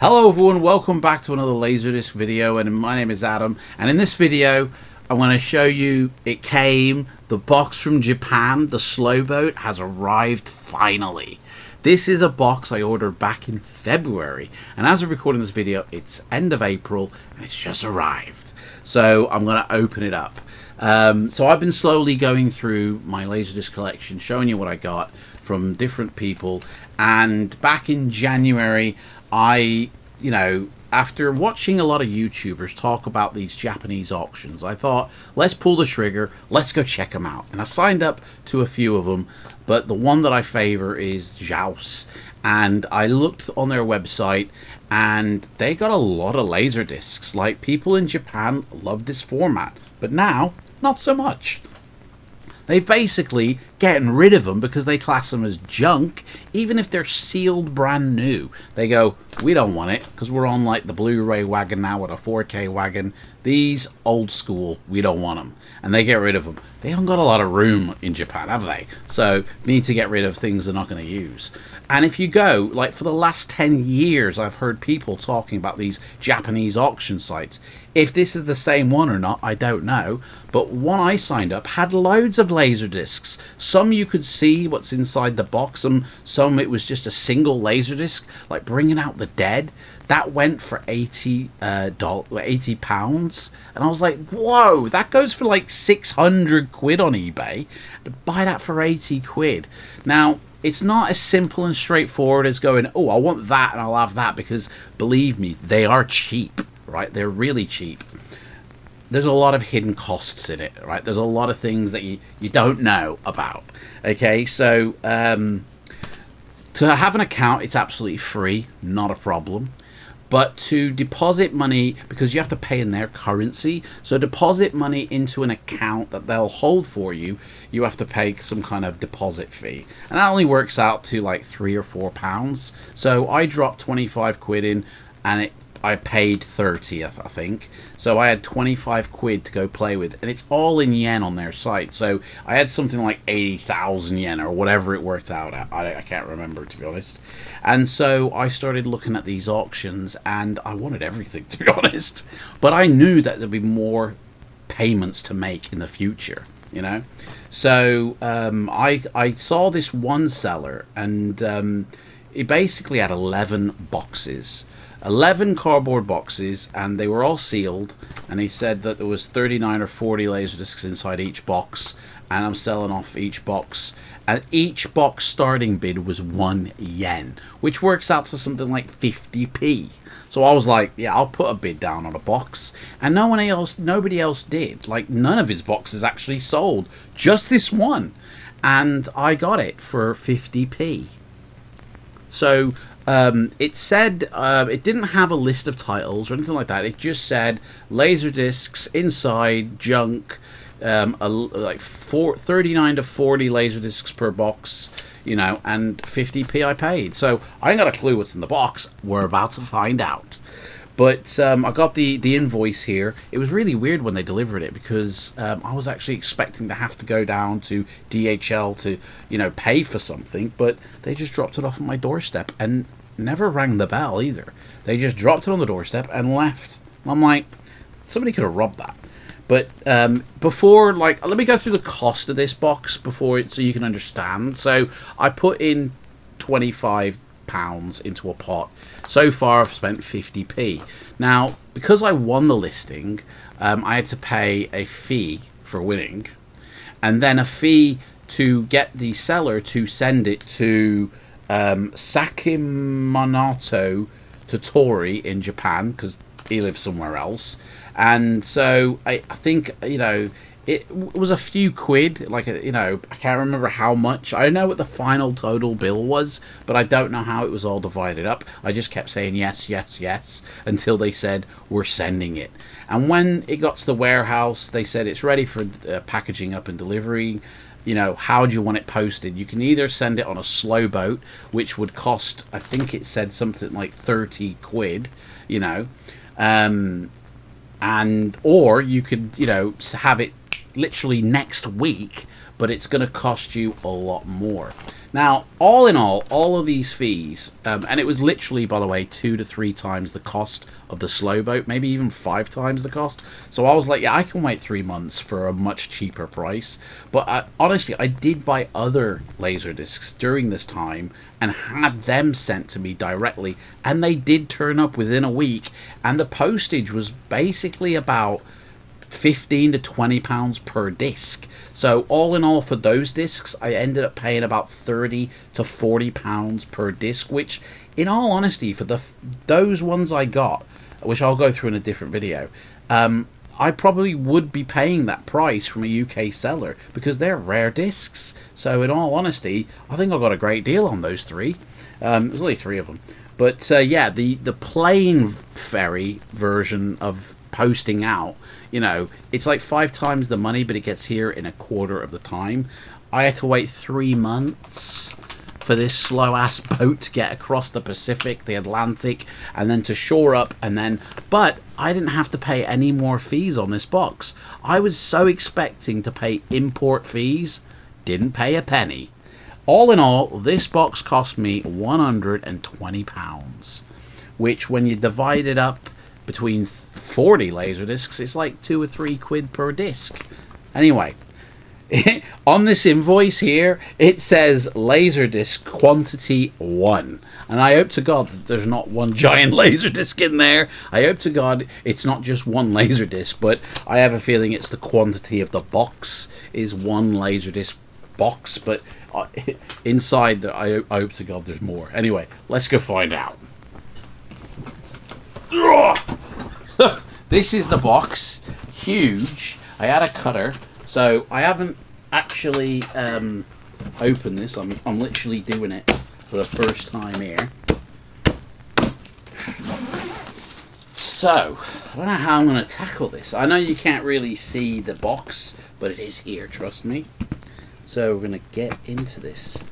Hello everyone, welcome back to another Laserdisc video, and my name is Adam, and in this video I'm going to show you the box from Japan. The slow boat has arrived finally. This is a box I ordered back in February, and as of recording this video it's end of April and it's just arrived. So I'm going to open it up. So I've been slowly going through my Laserdisc collection, showing you what I got from different people, and back in January after watching a lot of YouTubers talk about these Japanese auctions, I thought, let's pull the trigger, let's go check them out. And I signed up to a few of them, but the one that I favor is Jaws. And I looked on their website, and they got a lot of Laserdiscs. Like, people in Japan love this format, but now, not so much. They've basically getting rid of them because they class them as junk, even if they're sealed brand new. They go, we don't want it because we're on like the Blu-ray wagon now with a 4K wagon. These old school, we don't want them. And they get rid of them. They haven't got a lot of room in Japan, have they? So need to get rid of things they're not going to use. And if you go, like for the last 10 years, I've heard people talking about these Japanese auction sites. If this is the same one or not, I don't know. But one I signed up had loads of Laserdiscs. Some you could see what's inside the box. Some it was just a single Laserdisc, like Bringing Out the Dead. That went for £80. And I was like, whoa, that goes for like 600 quid on eBay. To buy that for 80 quid. Now, it's not as simple and straightforward as going, oh, I want that and I'll have that, because believe me, they are cheap, right? They're really cheap. There's a lot of hidden costs in it, right? There's a lot of things that you don't know about. Okay, so to have an account, it's absolutely free, not a problem. But to deposit money, because you have to pay in their currency, so deposit money into an account that they'll hold for you, you have to pay some kind of deposit fee. And that only works out to like £3 or £4. So I dropped 25 quid in, and I paid 30, I think. So I had 25 quid to go play with, and it's all in yen on their site. So I had something like 80,000 yen or whatever it worked out at. I can't remember, to be honest. And so I started looking at these auctions, and I wanted everything, to be honest. But I knew that there'd be more payments to make in the future, you know. So I saw this one seller, and it basically had 11 boxes. 11 cardboard boxes, and they were all sealed, and he said that there was 39 or 40 Laserdiscs inside each box, and I'm selling off each box, and each box starting bid was 1 yen, which works out to something like 50p. So I was like, yeah, I'll put a bid down on a box, and nobody else did. Like, none of his boxes actually sold, just this one, and I got it for 50p. So it said it didn't have a list of titles or anything like that. It just said Laserdiscs inside, junk, like 39 to 40 Laserdiscs per box, you know, and 50p I paid. So I ain't got a clue what's in the box. We're about to find out. But I got the invoice here. It was really weird when they delivered it, because I was actually expecting to have to go down to DHL to, you know, pay for something. But they just dropped it off on my doorstep and never rang the bell either. They just dropped it on the doorstep and left. I'm like, somebody could have robbed that. But before, like, let me go through the cost of this box so you can understand. So I put in £25 into a pot. So far I've spent 50p. Now, because I won the listing, I had to pay a fee for winning, and then a fee to get the seller to send it to Sakimonoto Totori in Japan, because he lives somewhere else. And so I think, you know, it was a few quid, like, you know, I can't remember how much. I know what the final total bill was, but I don't know how it was all divided up. I just kept saying yes, yes, yes, until they said, we're sending it. And when it got to the warehouse, they said it's ready for packaging up and delivery. You know, how do you want it posted? You can either send it on a slow boat, which would cost, I think it said something like 30 quid, you know, or you could, you know, have it literally next week, but it's going to cost you a lot more. Now, all in all of these fees, and it was literally, by the way, 2 to 3 times the cost of the slow boat, maybe even 5 times the cost. So I was like, yeah, I can wait 3 months for a much cheaper price. But honestly, I did buy other Laserdiscs during this time and had them sent to me directly, and they did turn up within a week, and the postage was basically about £15 to £20 per disc. So all in all, for those discs, I ended up paying about £30 to £40 per disc, which, in all honesty, for those ones I got, which I'll go through in a different video, I probably would be paying that price from a UK seller because they're rare discs. So in all honesty, I think I got a great deal on those 3. There's only 3 of them. But yeah, the plain ferry version of posting out, you know, it's like 5 times the money, but it gets here in a quarter of the time. I had to wait 3 months for this slow ass boat to get across the Pacific, the Atlantic, and then to shore up, and then, but I didn't have to pay any more fees on this box. I was so expecting to pay import fees, didn't pay a penny. All in all, this box cost me £120, which when you divide it up between 40 Laserdiscs, it's like 2 or 3 quid per disc. Anyway, on this invoice here, it says Laserdisc quantity 1. And I hope to God that there's not one giant Laserdisc in there. I hope to God it's not just one Laserdisc, but I have a feeling it's the quantity of the box is 1 Laserdisc box. But inside, I hope to God there's more. Anyway, let's go find out. This is the box. Huge. I had a cutter, so I haven't actually opened this. I'm literally doing it for the first time here. So I don't know how I'm going to tackle this. I know you can't really see the box, but it is here, trust me. So we're going to get into this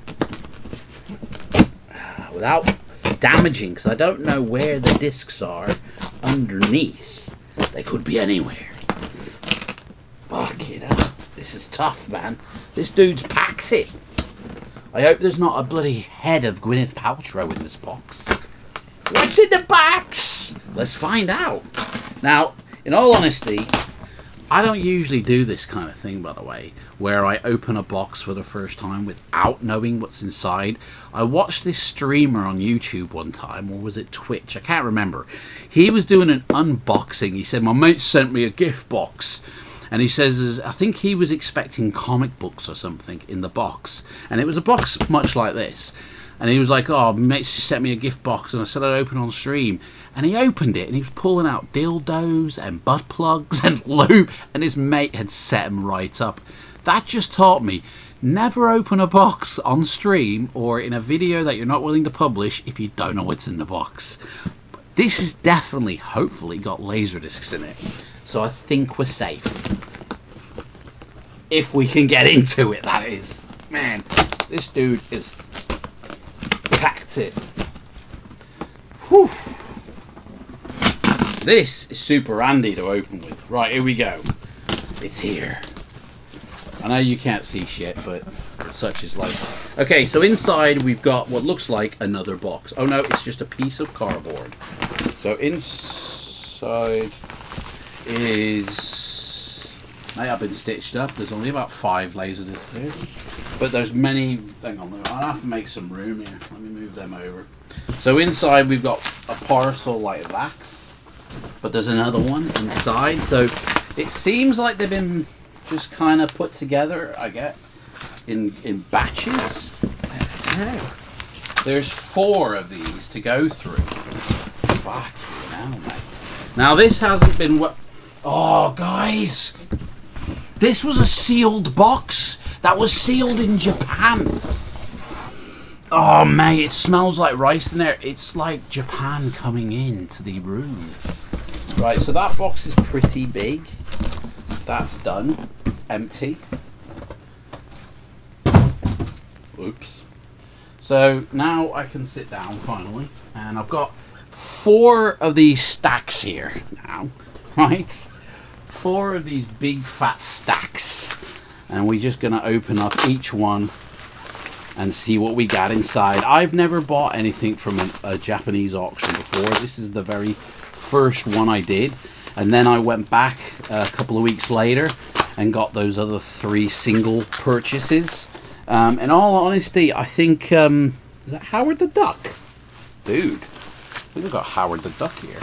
without damaging, because I don't know where the discs are underneath. They could be anywhere. Fuck it up. This is tough, man. This dude's packed it. I hope there's not a bloody head of Gwyneth Paltrow in this box. What's in the box? Let's find out. Now, in all honesty, I don't usually do this kind of thing, by the way, where I open a box for the first time without knowing what's inside. I watched this streamer on YouTube one time, or was it Twitch? I can't remember. He was doing an unboxing. He said, my mate sent me a gift box. And he says, I think he was expecting comic books or something in the box. And it was a box much like this. And he was like, oh, mate sent me a gift box. And I said I'd open on stream. And he opened it, and he was pulling out dildos and butt plugs and lube. And his mate had set him right up. That just taught me, never open a box on stream or in a video that you're not willing to publish if you don't know what's in the box. This has definitely, hopefully, got Laserdiscs in it. So I think we're safe. If we can get into it, that is. Man, this dude is packed it. Whew. This is super handy to open with. Right, here we go. It's here. I know you can't see shit, but such is life. Okay, so inside we've got what looks like another box. Oh no, it's just a piece of cardboard. So inside is, may have been stitched up. There's only about 5 Laserdiscs here, but there's many. Hang on, I'll have to make some room here. Let me move them over. So inside we've got a parcel like that, but there's another one inside. So it seems like they've been just kind of put together, I get, in batches. There's 4 of these to go through. Fuck you now, mate. Now this hasn't been what. Oh, guys, this was a sealed box that was sealed in Japan. Oh, mate, it smells like rice in there. It's like Japan coming into the room. Right, so that box is pretty big. That's done. Empty. Oops. So now I can sit down finally, and I've got 4 of these stacks here now, right? 4 of these big fat stacks, and we're just going to open up each one and see what we got inside. I've never bought anything from a Japanese auction before. This is the very first one I did, and then I went back a couple of weeks later and got those other 3 single purchases. In all honesty, I think is that Howard the Duck? Dude, we've got Howard the Duck here.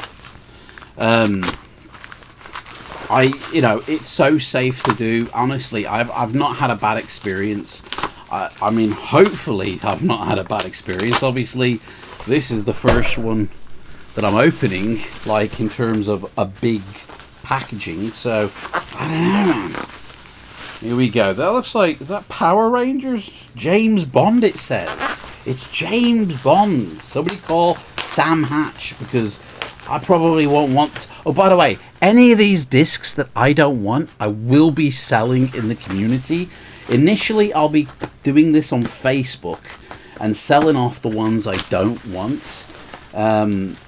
It's so safe to do. Honestly, I've not had a bad experience. I mean, hopefully I've not had a bad experience. Obviously, this is the first one that I'm opening, like in terms of a big packaging. So I don't know, man. Here we go. That looks like, is that Power Rangers? James Bond, it says. It's James Bond. Somebody call Sam Hatch, because I probably won't want... Oh, by the way, any of these discs that I don't want, I will be selling in the community. Initially, I'll be doing this on Facebook and selling off the ones I don't want. If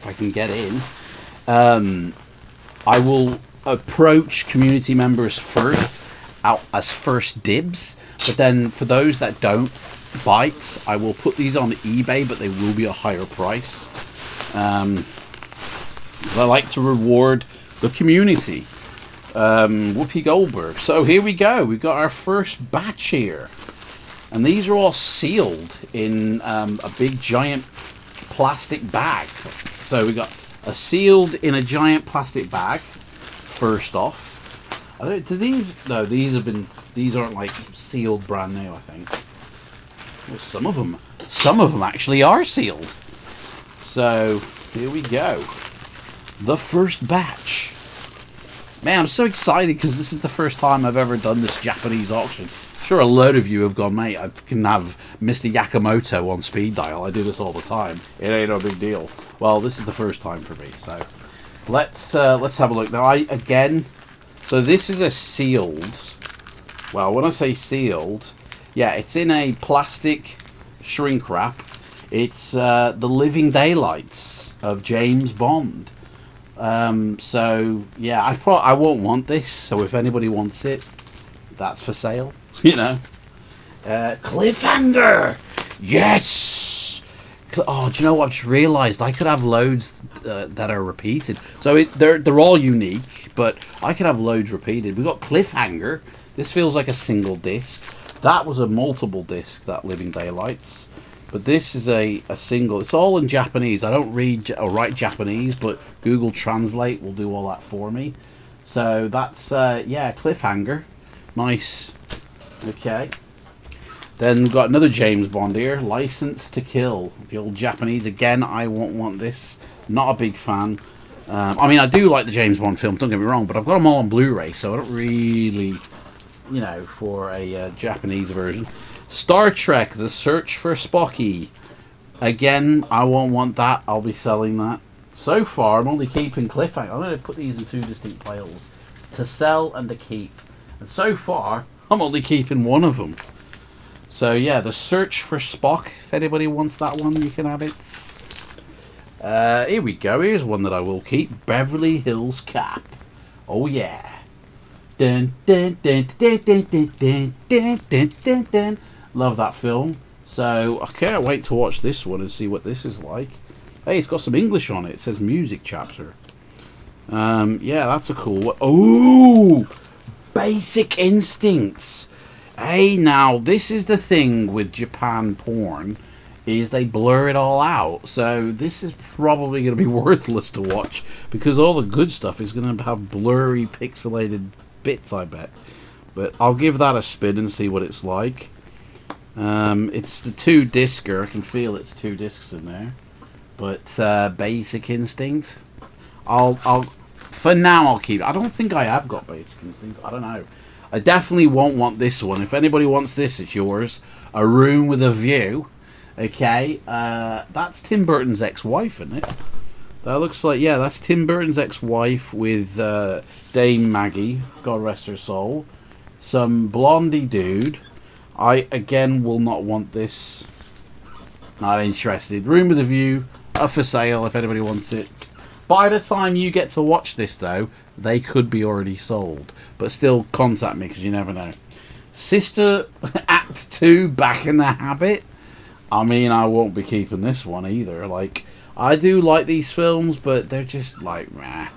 I can get in, I will approach community members first, out as first dibs. But then for those that don't bite, I will put these on eBay, but they will be a higher price. I like to reward the community. Whoopi Goldberg. So here we go. We've got our first batch here. And these are all sealed in a big giant plastic bag. So we got a sealed in a giant plastic bag. First off, do these? No, these aren't like sealed brand new. I think. Well, some of them actually are sealed. So here we go. The first batch. Man, I'm so excited because this is the first time I've ever done this Japanese auction. Sure, a load of you have gone, mate, I can have Mr. Yakamoto on speed dial. I do this all the time. It ain't no big deal. Well, this is the first time for me, so let's have a look. Now, so this is a sealed, well, when I say sealed, yeah, it's in a plastic shrink wrap. It's the Living Daylights of James Bond. So, yeah, I won't want this, so if anybody wants it, that's for sale. You know, cliffhanger. Yes. Oh, do you know what? I've just realised I could have loads that are repeated. So they're all unique, but I could have loads repeated. We got cliffhanger. This feels like a single disc. That was a multiple disc. That Living Daylights, but this is a single. It's all in Japanese. I don't read or write Japanese, but Google Translate will do all that for me. So that's yeah, cliffhanger. Nice. Okay. Then we've got another James Bond here, License to Kill. The old Japanese. Again, I won't want this. Not a big fan. I mean, I do like the James Bond films, don't get me wrong, but I've got them all on Blu-ray, so I don't really, you know, for a Japanese version. Star Trek, The Search for Spocky. Again, I won't want that. I'll be selling that. So far, I'm only keeping cliffhanger. I'm going to put these in 2 distinct piles. To sell and to keep. And so far, I'm only keeping one of them. So yeah, The Search for Spock. If anybody wants that one, you can have it. Here we go. Here's one that I will keep. Beverly Hills Cop. Oh yeah. Dun, dun, dun, dun, dun, dun, dun, dun, dun, dun, dun. Love that film. So I can't wait to watch this one and see what this is like. Hey, it's got some English on it. It says music chapter. Yeah, that's a cool one. Ooh! Basic Instincts. Hey, now, this is the thing with Japan porn, is they blur it all out. So this is probably going to be worthless to watch, because all the good stuff is going to have blurry, pixelated bits, I bet. But I'll give that a spin and see what it's like. It's the 2-discer. I can feel it's 2 discs in there. But Basic Instinct, for now, I'll keep it. I don't think I have got Basic Instinct. I don't know. I definitely won't want this one. If anybody wants this, it's yours. A Room with a View. Okay. That's Tim Burton's ex-wife, isn't it? That looks like, yeah, that's Tim Burton's ex-wife with Dame Maggie. God rest her soul. Some blondie dude. I, again, will not want this. Not interested. Room with a View. Up for sale if anybody wants it. By the time you get to watch this, though, they could be already sold. But still, contact me, because you never know. Sister Act 2, Back in the Habit. I mean, I won't be keeping this one either. Like, I do like these films, but they're just like, meh.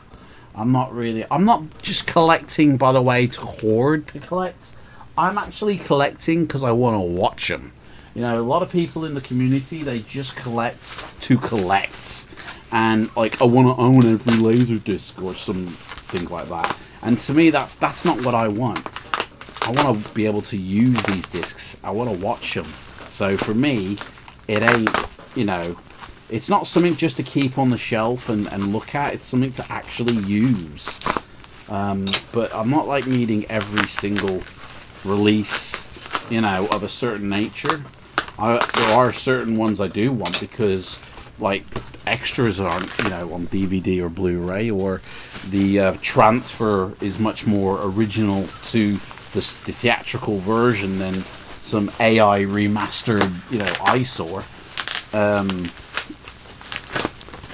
I'm not just collecting, by the way, to hoard to collect. I'm actually collecting because I want to watch them. You know, a lot of people in the community, they just collect to collect. And, like, I want to own every Laserdisc or something like that. And to me, that's not what I want. I want to be able to use these discs. I want to watch them. So for me, it ain't, you know, it's not something just to keep on the shelf and look at. It's something to actually use. But I'm not like needing every single release, you know, of a certain nature. There are certain ones I do want because, like, extras aren't, you know, on DVD or Blu-ray, or the transfer is much more original to the theatrical version than some AI remastered, you know, eyesore.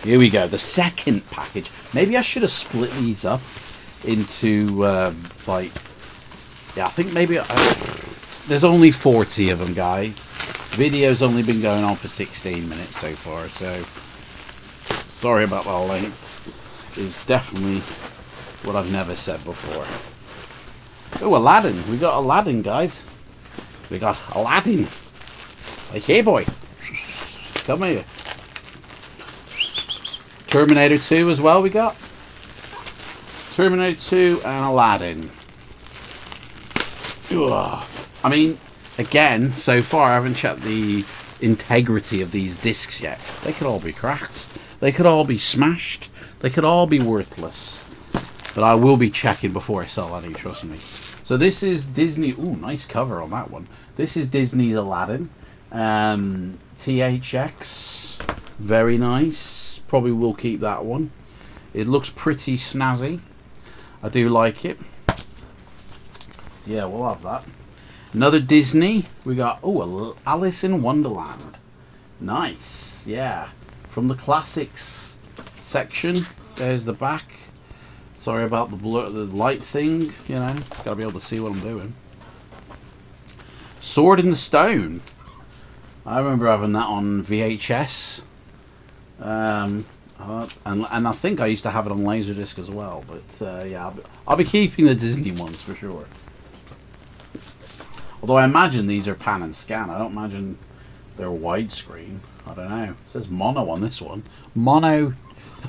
Here we go, the second package. Maybe I should have split these up into, like, yeah, I think maybe, there's only 40 of them, guys. Video's only been going on for 16 minutes so far, so sorry about the length. It's definitely what I've never said before. Oh, Aladdin. We got Aladdin, guys. We got Aladdin. Like, hey, boy. Come here. Terminator 2 as well we got. Terminator 2 and Aladdin. Ugh. I mean, again, so far I haven't checked the integrity of these discs yet. They could all be cracked. They could all be smashed. They could all be worthless. But I will be checking before I sell any, trust me. So this is Disney. Ooh, nice cover on that one. This is Disney's Aladdin. THX. Very nice. Probably will keep that one. It looks pretty snazzy. I do like it. Yeah, we'll have that. Another Disney. We got, oh, Alice in Wonderland. Nice. Yeah. From the classics section. There's the back. Sorry about the blur, the light thing. You know, gotta be able to see what I'm doing. Sword in the Stone. I remember having that on VHS. And I think I used to have it on Laserdisc as well. But yeah, I'll be keeping the Disney ones for sure. Although I imagine these are pan and scan. I don't imagine they're widescreen. I don't know. It says mono on this one. Mono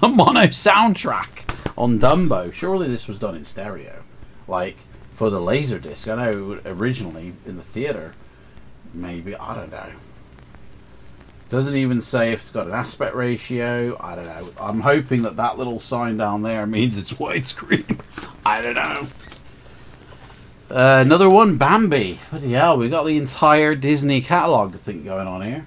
soundtrack on Dumbo. Surely this was done in stereo. Like, for the Laserdisc. I know originally in the theater, maybe, I don't know. Doesn't even say if it's got an aspect ratio. I don't know. I'm hoping that little sign down there means it's widescreen. I don't know. Another one, Bambi. Bloody hell, we got the entire Disney catalogue, I think, going on here.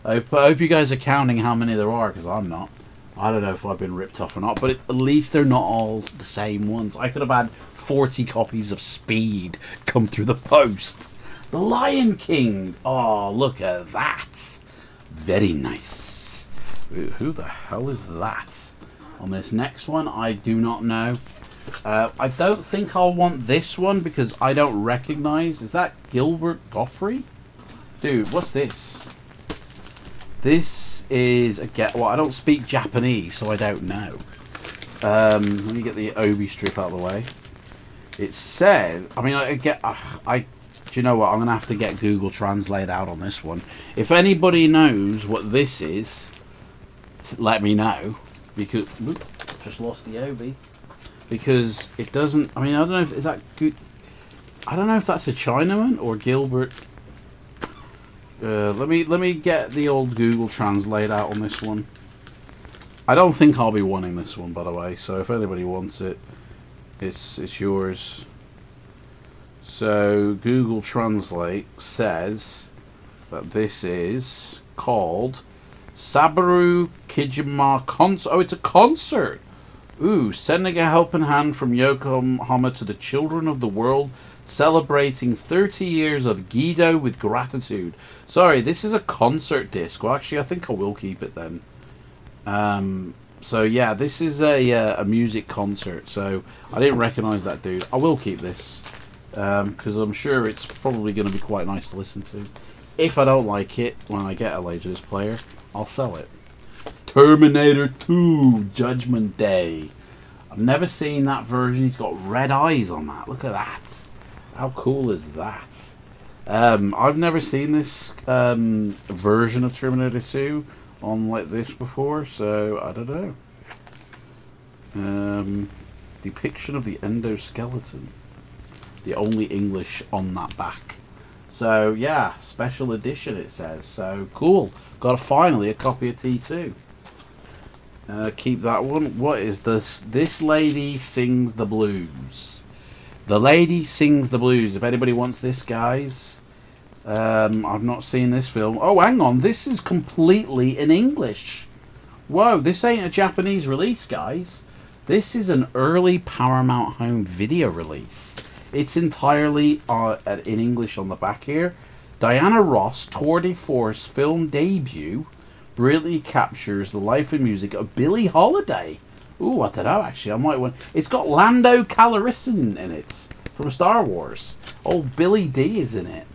I hope you guys are counting how many there are, because I'm not. I don't know if I've been ripped off or not, but at least they're not all the same ones. I could have had 40 copies of Speed come through the post. The Lion King. Oh, look at that. Very nice. Who the hell is that? On this next one, I do not know. I don't think I'll want this one because I don't recognize. Is that Gilbert Gottfried? Dude, what's this? This is well, I don't speak Japanese, so I don't know. Let me get the Obi strip out of the way. It said, I mean, do you know what? I'm gonna have to get Google Translate out on this one. If anybody knows what this is, let me know, because just lost the Obi. Because it doesn't. I mean, I don't know if is that good. I don't know if that's a Chinaman or Gilbert. Let me get the old Google Translate out on this one. I don't think I'll be wanting this one, by the way. So if anybody wants it, it's yours. So Google Translate says that this is called Sabaru Kijima Concert. Oh, it's a concert. Ooh, sending a helping hand from Yokohama to the children of the world, celebrating 30 years of Guido with gratitude. Sorry, this is a concert disc. Well, actually, I think I will keep it then. So yeah, this is a music concert. So I didn't recognise that dude. I will keep this because I'm sure it's probably going to be quite nice to listen to. If I don't like it when I get a Laserdisc player, I'll sell it. Terminator 2 Judgment Day. I've never seen that version. He's got red eyes on that. Look at that. How cool is that? I've never seen this version of Terminator 2 on like this before, so I don't know. Depiction of the endoskeleton. The only English on that back. So yeah, special edition it says. So cool. Got finally a copy of T2. Keep that one. What is this? This lady sings the blues. The lady sings the blues. If anybody wants this, guys, I've not seen this film. Oh, hang on. This is completely in English. Whoa, this ain't a Japanese release, guys. This is an early Paramount Home Video release. It's entirely in English on the back here. Diana Ross tour de force film debut brilliantly captures the life and music of Billie Holiday. Ooh, I don't know, actually. I might want... It's got Lando Calrissian in it from Star Wars. Oh, Billy D is in it.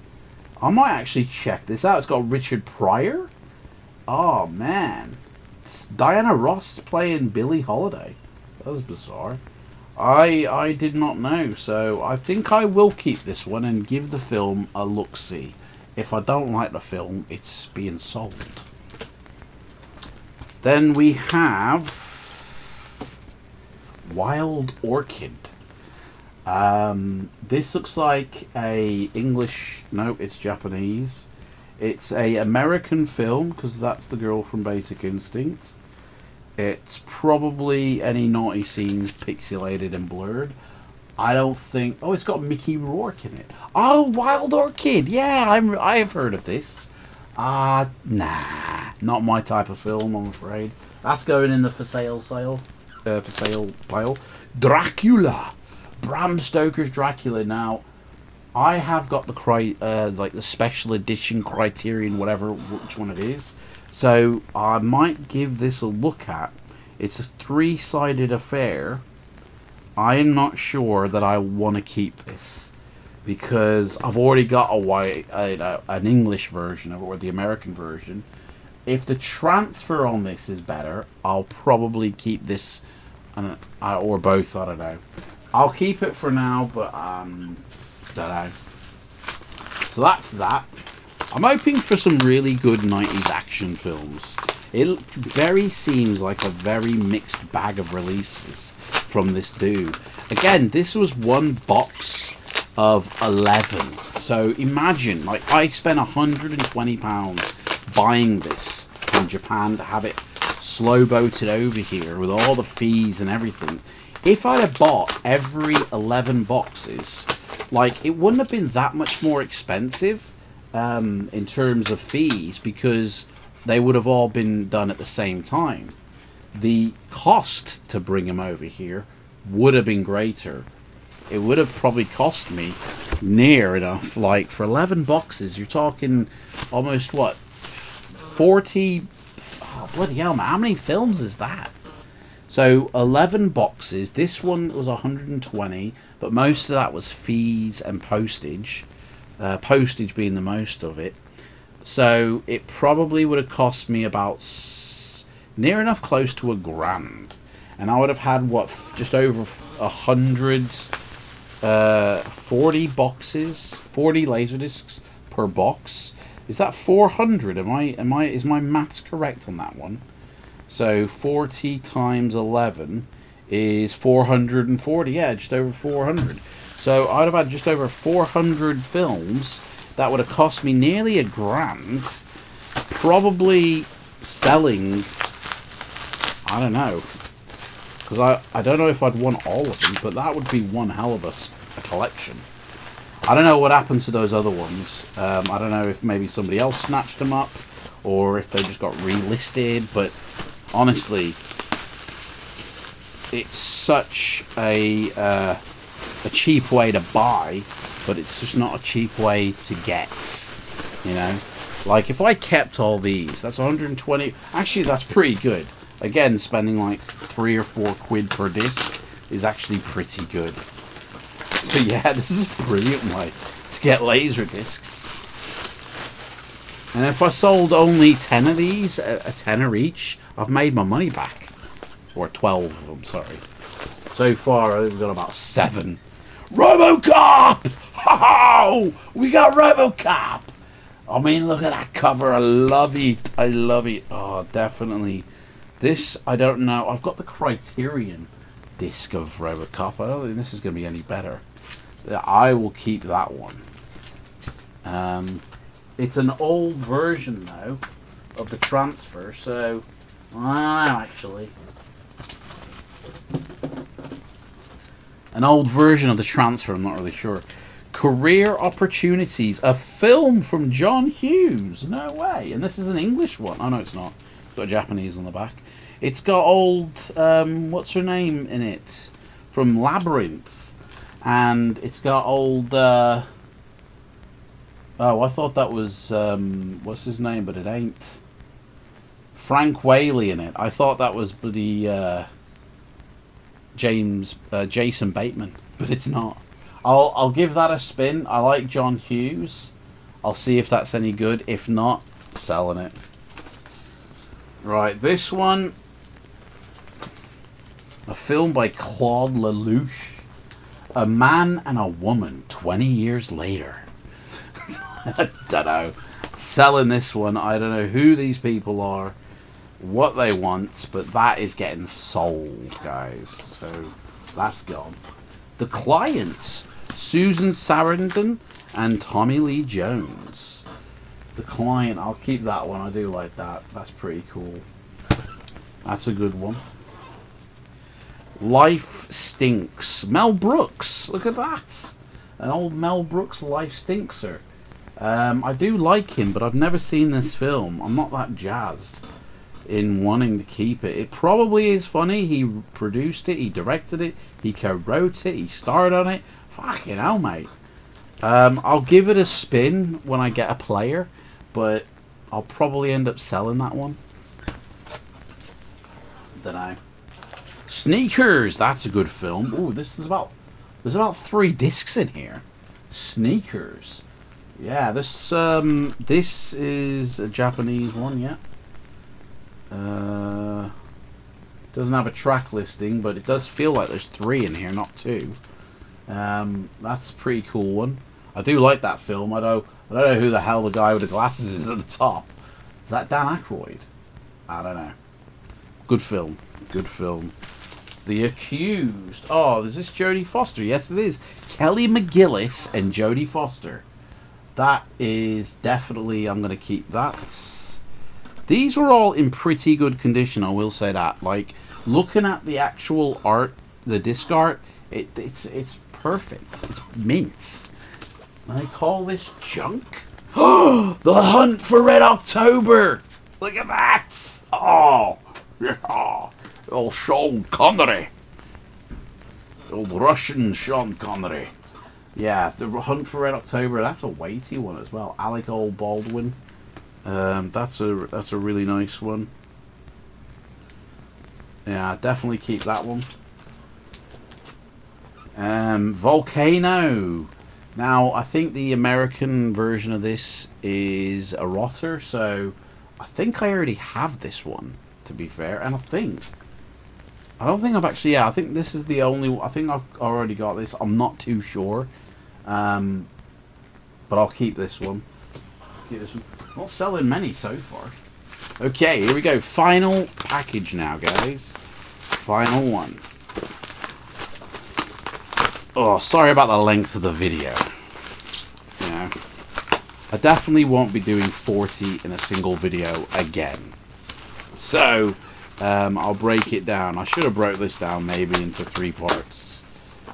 I might actually check this out. It's got Richard Pryor. Oh, man. It's Diana Ross playing Billie Holiday. That was bizarre. I did not know, so I think I will keep this one and give the film a look-see. If I don't like the film, it's being sold. Then we have Wild Orchid. This looks like a English... No, it's Japanese. It's a American film, because that's the girl from Basic Instinct. It's probably any naughty scenes pixelated and blurred. I don't think... Oh, it's got Mickey Rourke in it. Oh, Wild Orchid! Yeah, I have heard of this. Nah. Not my type of film, I'm afraid. That's going in the for sale pile. Dracula! Bram Stoker's Dracula. Now, I have got the special edition Criterion, whatever, which one it is. So, I might give this a look at. It's a 3-sided affair. I am not sure that I want to keep this, because I've already got an English version of it, or the American version. If the transfer on this is better, I'll probably keep this, or both, I don't know. I'll keep it for now, but don't know. So that's that. I'm hoping for some really good 90s action films. It very seems like a very mixed bag of releases from this dude. Again, this was one box of 11. So imagine, like, I spent £120 buying this from Japan to have it slow boated over here with all the fees and everything. If I'd have bought every 11 boxes, like, it wouldn't have been that much more expensive in terms of fees, because they would have all been done at the same time. The cost to bring them over here would have been greater. It would have probably cost me near enough, like, for 11 boxes, you're talking almost, what, 40... Oh, bloody hell, man, how many films is that? So, 11 boxes. This one was 120, but most of that was fees and postage. Postage being the most of it. So, it probably would have cost me about near enough close to £1,000. And I would have had, what, just over 40 boxes, 40 Laserdiscs per box. Is that 400? Is my maths correct on that one? So 40 times 11 is 440. Yeah, just over 400. So I'd have had just over 400 films. That would have cost me nearly £1,000. Probably selling, I don't know, because I don't know if I'd want all of them, but that would be one hell of a collection. I don't know what happened to those other ones. I don't know if maybe somebody else snatched them up, or if they just got relisted, but honestly, it's such a cheap way to buy, but it's just not a cheap way to get, you know? Like, if I kept all these, that's 120. Actually, that's pretty good. again, spending like 3 or 4 quid per disc is actually pretty good. So yeah, this is a brilliant way to get Laserdiscs. And if I sold only 10 of these, a tenner each, I've made my money back. Or 12 of them, sorry. So far, I've got about 7. RoboCop! Oh, we got RoboCop! I mean, look at that cover. I love it. I love it. Oh, definitely. This, I don't know. I've got the Criterion disc of RoboCop. I don't think this is going to be any better. I will keep that one. It's an old version, though, of the transfer, so I don't know, actually. An old version of the transfer, I'm not really sure. Career Opportunities, a film from John Hughes. No way. And this is an English one. Oh, no, it's not. It's got Japanese on the back. It's got old, what's her name in it? From Labyrinth. And it's got old, oh, I thought that was, what's his name, but it ain't. Frank Whaley in it. I thought that was the Jason Bateman, but it's not. I'll give that a spin. I like John Hughes. I'll see if that's any good. If not, selling it. Right, this one, a film by Claude Lelouch. A Man and a Woman 20 years later. I don't know. Selling this one. I don't know who these people are, what they want, but that is getting sold, guys. So that's gone. The Clients. Susan Sarandon and Tommy Lee Jones. The Client. I'll keep that one. I do like that. That's pretty cool. That's a good one. Life Stinks. Mel Brooks. Look at that. An old Mel Brooks Life Stinkser. I do like him, but I've never seen this film. I'm not that jazzed in wanting to keep it. It probably is funny. He produced it. He directed it. He co-wrote it. He starred on it. Fucking hell, mate. I'll give it a spin when I get a player, but I'll probably end up selling that one. Dunno. Sneakers, that's a good film. Ooh, there's about 3 discs in here. Sneakers. Yeah, this is a Japanese one, yeah. Doesn't have a track listing, but it does feel like there's 3 in here, not 2. That's a pretty cool one. I do like that film. I don't know who the hell the guy with the glasses is at the top. Is that Dan Aykroyd? I don't know. Good film. Good film. The Accused. Oh, is this Jodie Foster? Yes, it is. Kelly McGillis and Jodie Foster. That is definitely... I'm going to keep that. These were all in pretty good condition, I will say that. Like, looking at the actual art, the disc art, it's perfect. It's mint. And they call this junk? Oh, The Hunt for Red October! Look at that! Oh, yeah. Old Sean Connery. Old Russian Sean Connery. Yeah, The Hunt for Red October, that's a weighty one as well. Alec Old Baldwin. That's a really nice one. Yeah, definitely keep that one. Volcano. Now, I think the American version of this is a rotter, so I think I already have this one, to be fair. And I don't think I've actually, yeah, I think this is the only, I think I've already got this. I'm not too sure. But I'll keep this one. Not selling many so far. Okay, here we go. Final package now, guys. Final one. Oh, sorry about the length of the video. You know, I definitely won't be doing 40 in a single video again. So, I'll break it down. I should have broke this down maybe into 3 parts.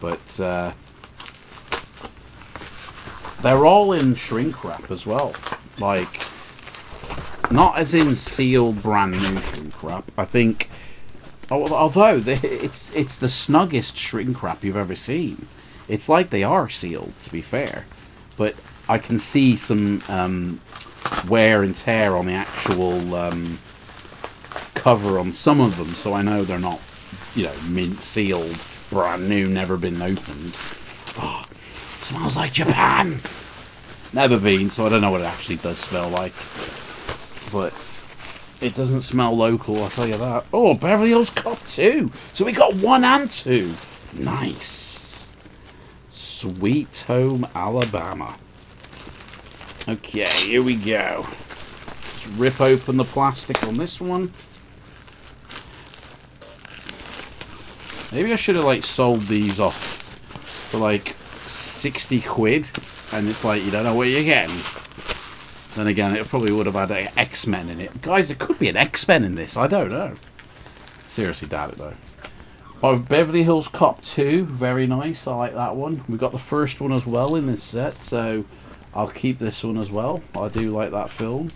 But, they're all in shrink wrap as well. Like, not as in sealed brand new shrink wrap. I think, although it's the snuggest shrink wrap you've ever seen. It's like they are sealed, to be fair. But I can see some wear and tear on the actual cover on some of them, so I know they're not, you know, mint sealed, brand new, never been opened. Oh, smells like Japan. Never been, so I don't know what it actually does smell like. But it doesn't smell local, I'll tell you that. Oh, Beverly Hills Cop 2. So we got 1 and 2. Nice. Sweet Home, Alabama. Okay, here we go. Let's rip open the plastic on this one. Maybe I should have, like, sold these off for, like, 60 quid. And it's like, you don't know what you're getting. Then again, it probably would have had X-Men in it. Guys, there could be an X-Men in this. I don't know. Seriously doubt it, though. Oh, Beverly Hills Cop 2. Very nice. I like that one. We got the first one as well in this set, so I'll keep this one as well. I do like that film.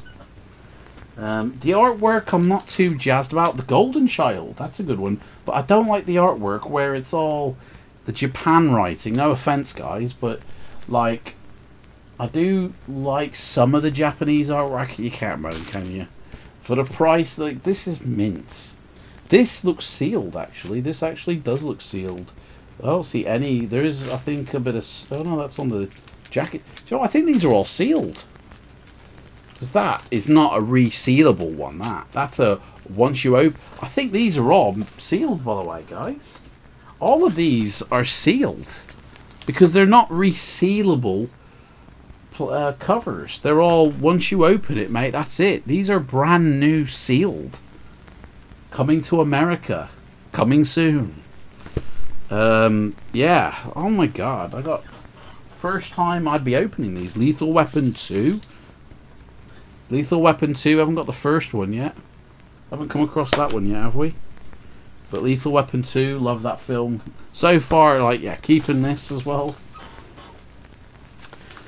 The artwork I'm not too jazzed about. The Golden Child. That's a good one. But I don't like the artwork where it's all the Japan writing. No offense, guys, but, like, I do like some of the Japanese artwork. You can't moan, can you? For the price, like, this is mint. This looks sealed, actually. This actually does look sealed. I don't see any. There is, I think, a bit of... Oh, no, that's on the jacket. Do you know what? I think these are all sealed. Because that is not a resealable one, that. That's a... Once you open... I think these are all sealed, by the way, guys. All of these are sealed. Because they're not resealable covers. They're all, once you open it, mate, that's it. These are brand new sealed. Coming to America. Coming soon. Yeah. Oh my god. I got... First time I'd be opening these. Lethal Weapon 2. Lethal Weapon 2. Haven't got the first one yet. Haven't come across that one yet, have we? But Lethal Weapon 2. Love that film. So far, like, yeah, keeping this as well.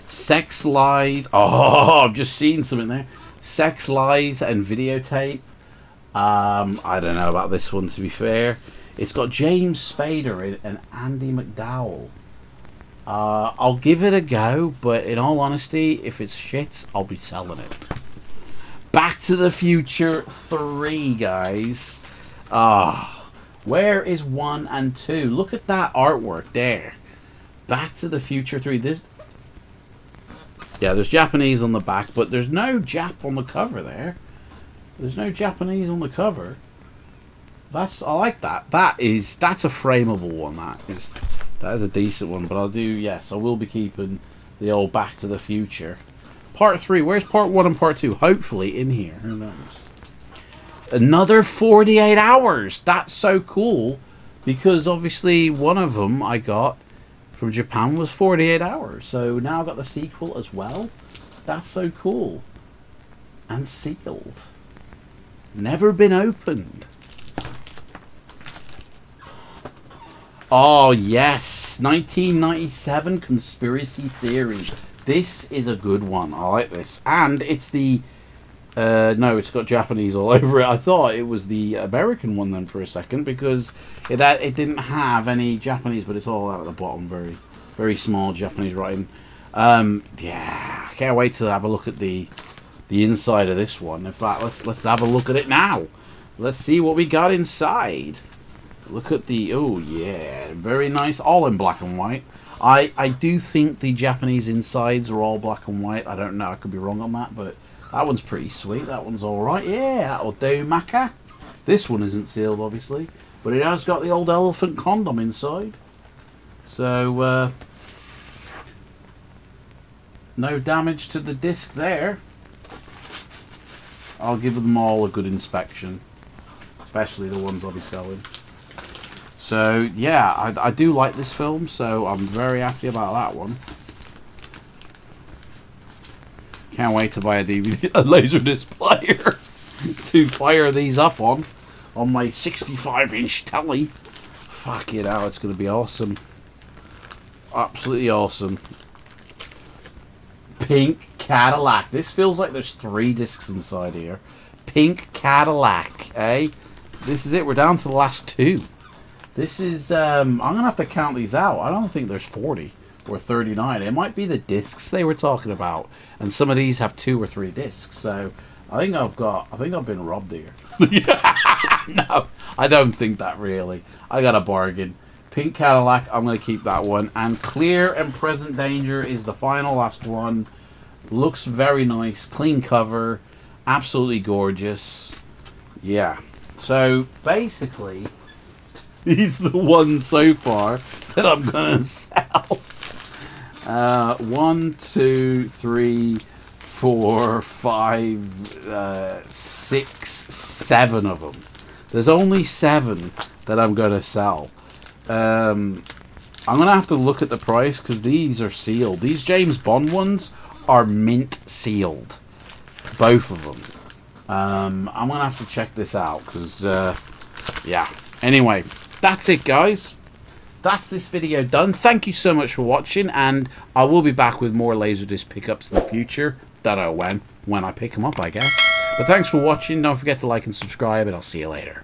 Sex Lies. Oh, I've just seen something there. Sex Lies and Videotape. I don't know about this one, to be fair. It's got James Spader in and Andy McDowell. I'll give it a go, but in all honesty, if it's shit, I'll be selling it. Back to the Future 3, guys. Where is 1 and 2? Look at that artwork there. Back to the Future 3. Yeah, there's Japanese on the back, but there's no Jap on the cover there. There's no Japanese on the cover. I like that. That's a frameable one. That is a decent one. But I will be keeping the old Back to the Future. Part 3. Where's part 1 and part 2? Hopefully in here. Who knows? Another 48 hours. That's so cool. Because obviously one of them I got from Japan was 48 hours. So now I've got the sequel as well. That's so cool. And sealed. Never been opened. Oh, yes. 1997 Conspiracy Theory. This is a good one. I like this. And it's the... no, it's got Japanese all over it. I thought it was the American one then for a second because it didn't have any Japanese, but it's all out at the bottom. Very, very small Japanese writing. Yeah, I can't wait to have a look at the inside of this one. In fact, let's have a look at it now. Let's see what we got inside. Look at the... Oh, yeah. Very nice. All in black and white. I do think the Japanese insides are all black and white. I don't know. I could be wrong on that, but that one's pretty sweet. That one's alright. Yeah, that'll do, Maka. This one isn't sealed, obviously, but it has got the old elephant condom inside. So, no damage to the disc there. I'll give them all a good inspection, especially the ones I'll be selling. So, yeah, I do like this film, so I'm very happy about that one. Can't wait to buy a DVD, a Laserdisc player to fire these up on my 65-inch telly. Fuck it out, it's going to be awesome. Absolutely awesome. Pink Cadillac. This feels like there's 3 discs inside here. Pink Cadillac, eh? This is it, we're down to the last 2. This is, I'm going to have to count these out. I don't think there's 40 or 39. It might be the discs they were talking about. And some of these have 2 or 3 discs. So I think I've been robbed here. No, I don't think that really. I got a bargain. Pink Cadillac, I'm going to keep that one. And Clear and Present Danger is the final last one. Looks very nice. Clean cover. Absolutely gorgeous. Yeah. So, basically, these are the ones so far that I'm going to sell. 1, 2, 3, 4, 5, 6, 7 of them. There's only 7 that I'm going to sell. I'm going to have to look at the price because these are sealed. These James Bond ones are mint sealed. Both of them. I'm going to have to check this out because, yeah. Anyway, that's it, guys. That's this video done. Thank you so much for watching, and I will be back with more Laserdisc pickups in the future. Don't know when I pick them up, I guess. But thanks for watching. Don't forget to like and subscribe, and I'll see you later.